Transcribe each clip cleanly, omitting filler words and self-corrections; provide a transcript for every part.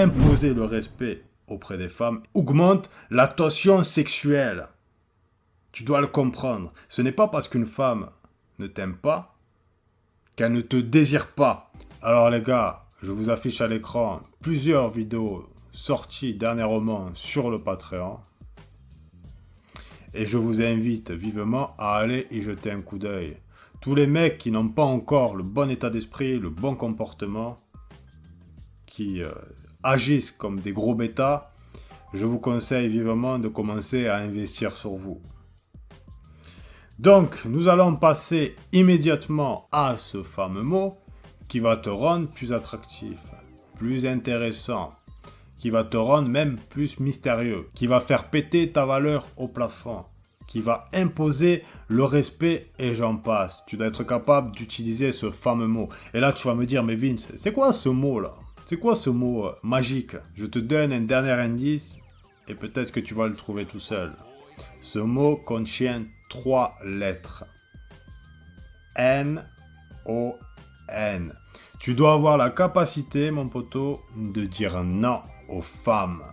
imposer le respect auprès des femmes augmente la tension sexuelle. Tu dois le comprendre. Ce n'est pas parce qu'une femme ne t'aime pas qu'elle ne te désire pas. Alors les gars, je vous affiche à l'écran plusieurs vidéos sorties dernièrement sur le Patreon. Et je vous invite vivement à aller y jeter un coup d'œil. Tous les mecs qui n'ont pas encore le bon état d'esprit, le bon comportement, qui agissent comme des gros bêtas, je vous conseille vivement de commencer à investir sur vous. Donc, nous allons passer immédiatement à ce fameux mot qui va te rendre plus attractif, plus intéressant, qui va te rendre même plus mystérieux, qui va faire péter ta valeur au plafond, qui va imposer le respect et j'en passe. Tu dois être capable d'utiliser ce fameux mot. Et là, tu vas me dire, mais Vince, c'est quoi ce mot-là? C'est quoi ce mot magique? Je te donne un dernier indice et peut-être que tu vas le trouver tout seul. Ce mot contient 3 lettres. N-O-N. Tu dois avoir la capacité, mon poteau, de dire non aux femmes.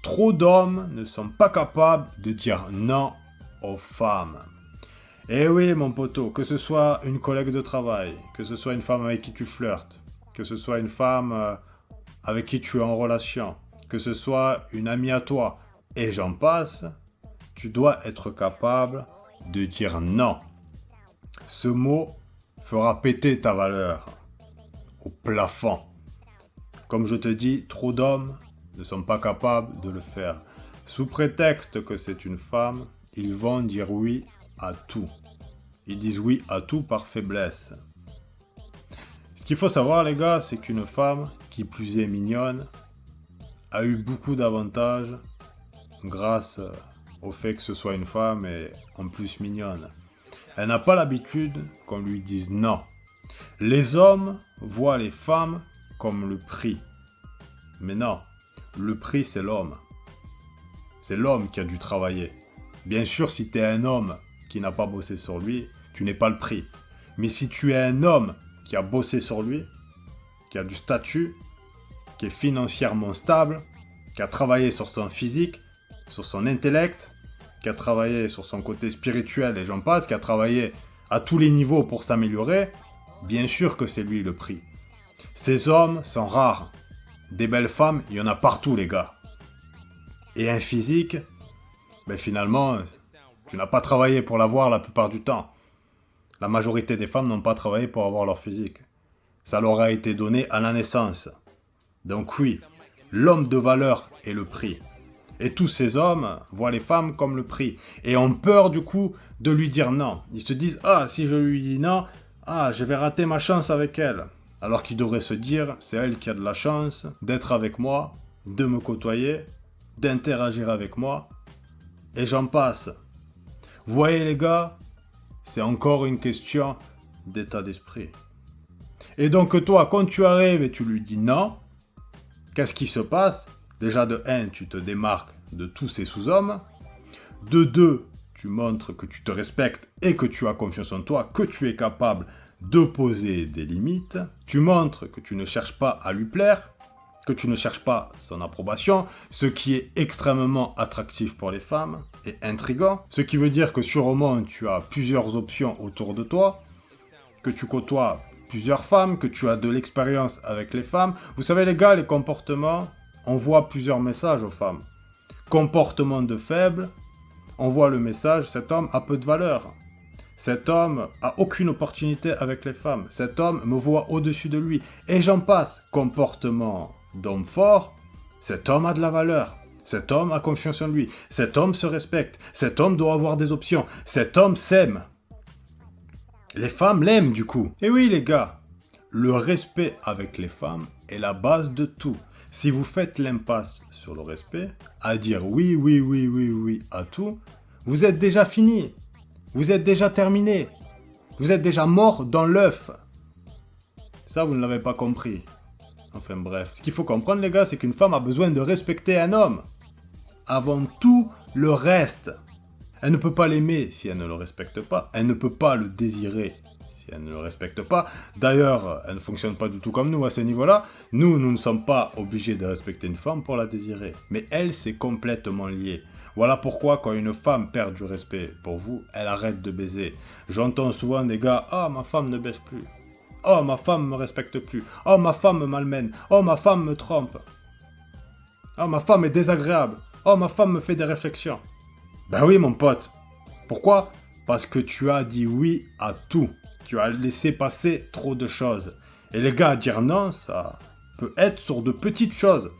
Trop d'hommes ne sont pas capables de dire non aux femmes. Eh oui, mon poteau, que ce soit une collègue de travail, que ce soit une femme avec qui tu flirtes, que ce soit une femme avec qui tu es en relation, que ce soit une amie à toi, et j'en passe, tu dois être capable de dire non. Ce mot fera péter ta valeur au plafond. Comme je te dis, trop d'hommes ne sont pas capables de le faire. Sous prétexte que c'est une femme, ils vont dire oui à tout. Ils disent oui à tout par faiblesse. Ce qu'il faut savoir, les gars, c'est qu'une femme, qui plus est mignonne, a eu beaucoup d'avantages grâce au fait que ce soit une femme et en plus mignonne. Elle n'a pas l'habitude qu'on lui dise non. Les hommes voient les femmes comme le prix. Mais non, le prix c'est l'homme. C'est l'homme qui a dû travailler. Bien sûr, si tu es un homme qui n'a pas bossé sur lui, tu n'es pas le prix. Mais si tu es un homme qui a bossé sur lui, qui a du statut, qui est financièrement stable, qui a travaillé sur son physique, sur son intellect, qui a travaillé sur son côté spirituel et j'en passe, qui a travaillé à tous les niveaux pour s'améliorer, bien sûr que c'est lui le prix. Ces hommes sont rares. Des belles femmes, il y en a partout, les gars. Et un physique, finalement, tu n'as pas travaillé pour l'avoir la plupart du temps. La majorité des femmes n'ont pas travaillé pour avoir leur physique. Ça leur a été donné à la naissance. Donc oui, l'homme de valeur est le prix. Et tous ces hommes voient les femmes comme le prix. Et ont peur du coup de lui dire non. Ils se disent, si je lui dis non, je vais rater ma chance avec elle. Alors qu'ils devraient se dire, c'est elle qui a de la chance d'être avec moi, de me côtoyer, d'interagir avec moi. Et j'en passe. Vous voyez les gars, c'est encore une question d'état d'esprit. Et donc toi, quand tu arrives et tu lui dis non, qu'est-ce qui se passe? Déjà de 1, tu te démarques de tous ces sous-hommes. De 2, tu montres que tu te respectes et que tu as confiance en toi, que tu es capable de poser des limites. Tu montres que tu ne cherches pas à lui plaire, que tu ne cherches pas son approbation, ce qui est extrêmement attractif pour les femmes et intriguant. Ce qui veut dire que sûrement tu as plusieurs options autour de toi, que tu côtoies plusieurs femmes, que tu as de l'expérience avec les femmes. Vous savez les gars, les comportements, on voit plusieurs messages aux femmes. Comportement de faible, on voit le message, cet homme a peu de valeur. Cet homme a aucune opportunité avec les femmes. Cet homme me voit au-dessus de lui. Et j'en passe. Comportement d'homme fort, cet homme a de la valeur. Cet homme a confiance en lui. Cet homme se respecte. Cet homme doit avoir des options. Cet homme s'aime. Les femmes l'aiment du coup. Et oui les gars, le respect avec les femmes est la base de tout. Si vous faites l'impasse sur le respect, à dire oui, oui, oui, oui, oui à tout, vous êtes déjà fini. Vous êtes déjà terminé. Vous êtes déjà mort dans l'œuf. Ça, vous ne l'avez pas compris. Enfin bref. Ce qu'il faut comprendre, les gars, c'est qu'une femme a besoin de respecter un homme. Avant tout le reste. Elle ne peut pas l'aimer si elle ne le respecte pas. Elle ne peut pas le désirer si elle ne le respecte pas. D'ailleurs, elle ne fonctionne pas du tout comme nous à ce niveau-là. Nous ne sommes pas obligés de respecter une femme pour la désirer. Mais elle, c'est complètement lié. Voilà pourquoi quand une femme perd du respect pour vous, elle arrête de baiser. J'entends souvent des gars, « Ah, ma femme ne baise plus. Oh, ma femme me respecte plus. Oh, ma femme me malmène. Oh, ma femme me trompe. Oh, ma femme est désagréable. Oh, ma femme me fait des réflexions. » Ben oui, mon pote. Pourquoi ? Parce que tu as dit oui à tout. Tu as laissé passer trop de choses. Et les gars, dire non, ça peut être sur de petites choses.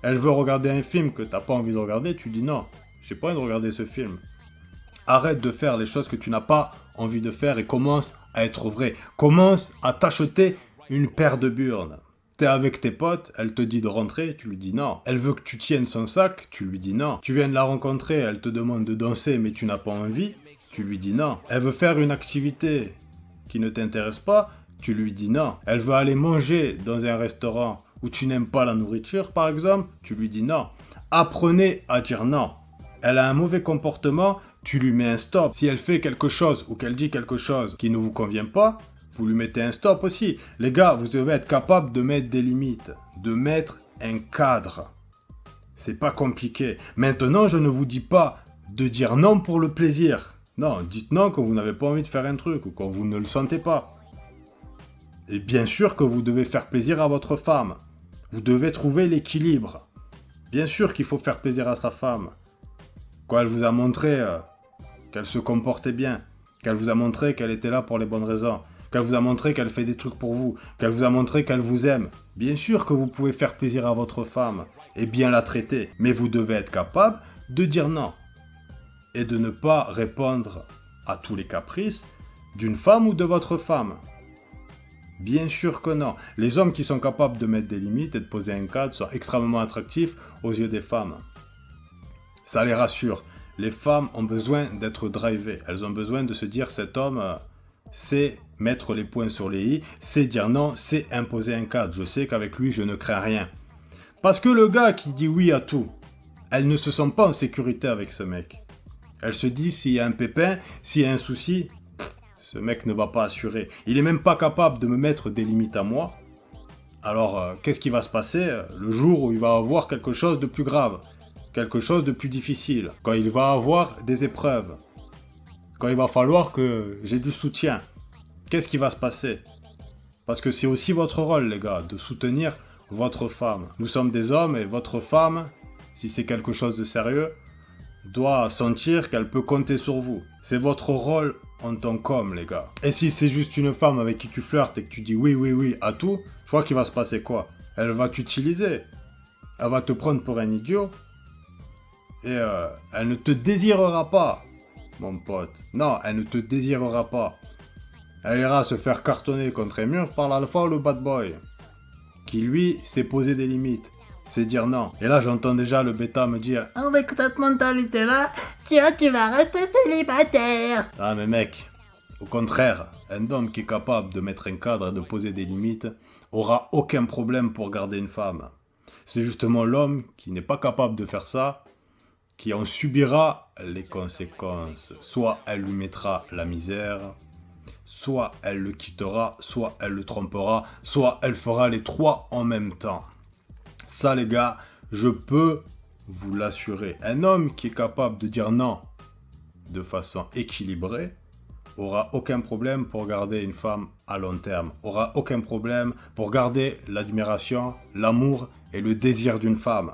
Elle veut regarder un film que tu n'as pas envie de regarder, tu dis non, j'ai pas envie de regarder ce film. Arrête de faire les choses que tu n'as pas envie de faire et commence à être vrai. Commence à t'acheter une paire de burnes. T'es avec tes potes, elle te dit de rentrer, tu lui dis non. Elle veut que tu tiennes son sac, tu lui dis non. Tu viens de la rencontrer, elle te demande de danser mais tu n'as pas envie, tu lui dis non. Elle veut faire une activité qui ne t'intéresse pas, tu lui dis non. Elle veut aller manger dans un restaurant où tu n'aimes pas la nourriture par exemple, tu lui dis non. Apprenez à dire non. Elle a un mauvais comportement, tu lui mets un stop. Si elle fait quelque chose ou qu'elle dit quelque chose qui ne vous convient pas, vous lui mettez un stop aussi. Les gars, vous devez être capable de mettre des limites, de mettre un cadre. C'est pas compliqué. Maintenant, je ne vous dis pas de dire non pour le plaisir. Non, dites non quand vous n'avez pas envie de faire un truc ou quand vous ne le sentez pas. Et bien sûr que vous devez faire plaisir à votre femme. Vous devez trouver l'équilibre. Bien sûr qu'il faut faire plaisir à sa femme. Quand elle vous a montré qu'elle se comportait bien, qu'elle vous a montré qu'elle était là pour les bonnes raisons, qu'elle vous a montré qu'elle fait des trucs pour vous, qu'elle vous a montré qu'elle vous aime. Bien sûr que vous pouvez faire plaisir à votre femme et bien la traiter, mais vous devez être capable de dire non et de ne pas répondre à tous les caprices d'une femme ou de votre femme. Bien sûr que non. Les hommes qui sont capables de mettre des limites et de poser un cadre sont extrêmement attractifs aux yeux des femmes. Ça les rassure. Les femmes ont besoin d'être drivées. Elles ont besoin de se dire cet homme, c'est mettre les points sur les i, c'est dire non, c'est imposer un cadre. Je sais qu'avec lui, je ne crains rien. Parce que le gars qui dit oui à tout, elle ne se sent pas en sécurité avec ce mec. Elle se dit s'il y a un pépin, s'il y a un souci, ce mec ne va pas assurer. Il n'est même pas capable de me mettre des limites à moi. Alors, qu'est-ce qui va se passer le jour où il va avoir quelque chose de plus grave, quelque chose de plus difficile, quand il va avoir des épreuves, quand il va falloir que j'ai du soutien? Qu'est-ce qui va se passer? Parce que c'est aussi votre rôle, les gars, de soutenir votre femme. Nous sommes des hommes et votre femme, si c'est quelque chose de sérieux, doit sentir qu'elle peut compter sur vous. C'est votre rôle en tant qu'homme, les gars. Et si c'est juste une femme avec qui tu flirtes et que tu dis oui, oui, oui à tout, tu vois qu'il va se passer quoi? Elle va t'utiliser. Elle va te prendre pour un idiot. Et elle ne te désirera pas, mon pote. Non, elle ne te désirera pas. Elle ira se faire cartonner contre un mur par l'alpha ou le bad boy. Qui lui, sait poser des limites. C'est dire non. Et là, j'entends déjà le bêta me dire « Avec cette mentalité-là, tu vas rester célibataire !» Ah mais mec, au contraire, un homme qui est capable de mettre un cadre et de poser des limites aura aucun problème pour garder une femme. C'est justement l'homme qui n'est pas capable de faire ça, qui en subira les conséquences. Soit elle lui mettra la misère, soit elle le quittera, soit elle le trompera, soit elle fera les trois en même temps. Ça, les gars, je peux vous l'assurer. Un homme qui est capable de dire non de façon équilibrée aura aucun problème pour garder une femme à long terme. Aura aucun problème pour garder l'admiration, l'amour et le désir d'une femme.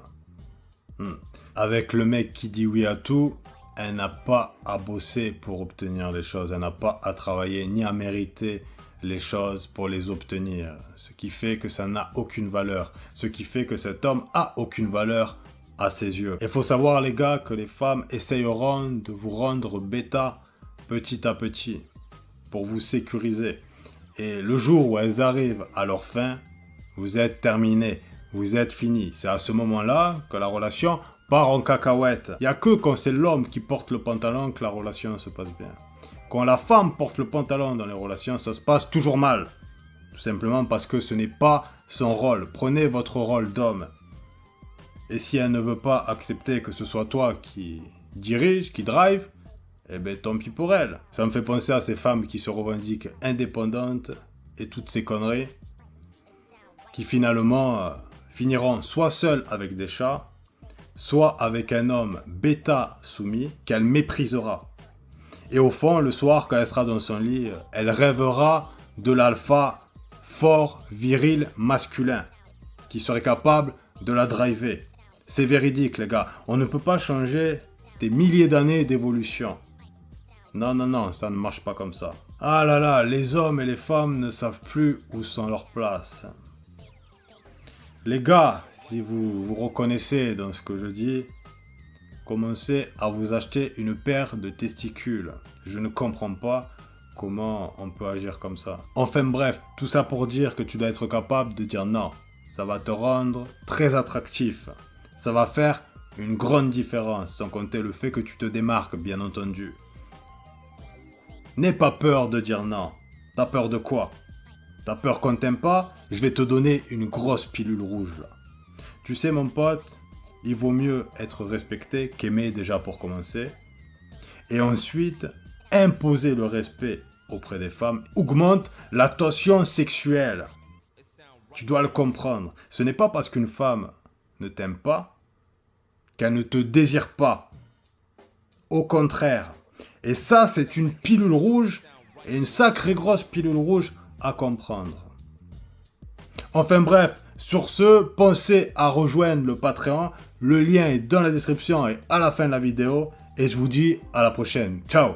Avec le mec qui dit oui à tout, elle n'a pas à bosser pour obtenir les choses. Elle n'a pas à travailler ni à mériter les choses pour les obtenir. Ce qui fait que ça n'a aucune valeur. Ce qui fait que cet homme a aucune valeur à ses yeux. Il faut savoir, les gars, que les femmes essayeront de vous rendre bêta petit à petit pour vous sécuriser. Et le jour où elles arrivent à leur fin, vous êtes terminé. Vous êtes fini. C'est à ce moment-là que la relation part en cacahuète. Il n'y a que quand c'est l'homme qui porte le pantalon que la relation se passe bien. Quand la femme porte le pantalon dans les relations, ça se passe toujours mal. Tout simplement parce que ce n'est pas son rôle. Prenez votre rôle d'homme. Et si elle ne veut pas accepter que ce soit toi qui dirige, qui drive, eh ben tant pis pour elles. Ça me fait penser à ces femmes qui se revendiquent indépendantes et toutes ces conneries, qui finalement finiront soit seules avec des chats, soit avec un homme bêta soumis qu'elle méprisera. Et au fond, le soir, quand elle sera dans son lit, elle rêvera de l'alpha fort, viril, masculin, qui serait capable de la driver. C'est véridique, les gars. On ne peut pas changer des milliers d'années d'évolution. Non, non, non, ça ne marche pas comme ça. Ah là là, les hommes et les femmes ne savent plus où sont leurs places. Les gars, si vous vous reconnaissez dans ce que je dis, commencez à vous acheter une paire de testicules. Je ne comprends pas comment on peut agir comme ça. Enfin bref, tout ça pour dire que tu dois être capable de dire non. Ça va te rendre très attractif. Ça va faire une grande différence, sans compter le fait que tu te démarques, bien entendu. N'aie pas peur de dire non. T'as peur de quoi? T'as peur qu'on t'aime pas? Je vais te donner une grosse pilule rouge là. Tu sais mon pote, il vaut mieux être respecté qu'aimer déjà pour commencer. Et ensuite, imposer le respect auprès des femmes augmente la tension sexuelle. Tu dois le comprendre. Ce n'est pas parce qu'une femme ne t'aime pas qu'elle ne te désire pas. Au contraire. Et ça, c'est une pilule rouge, et une sacrée grosse pilule rouge à comprendre. Enfin bref, sur ce, pensez à rejoindre le Patreon. Le lien est dans la description et à la fin de la vidéo. Et je vous dis à la prochaine. Ciao!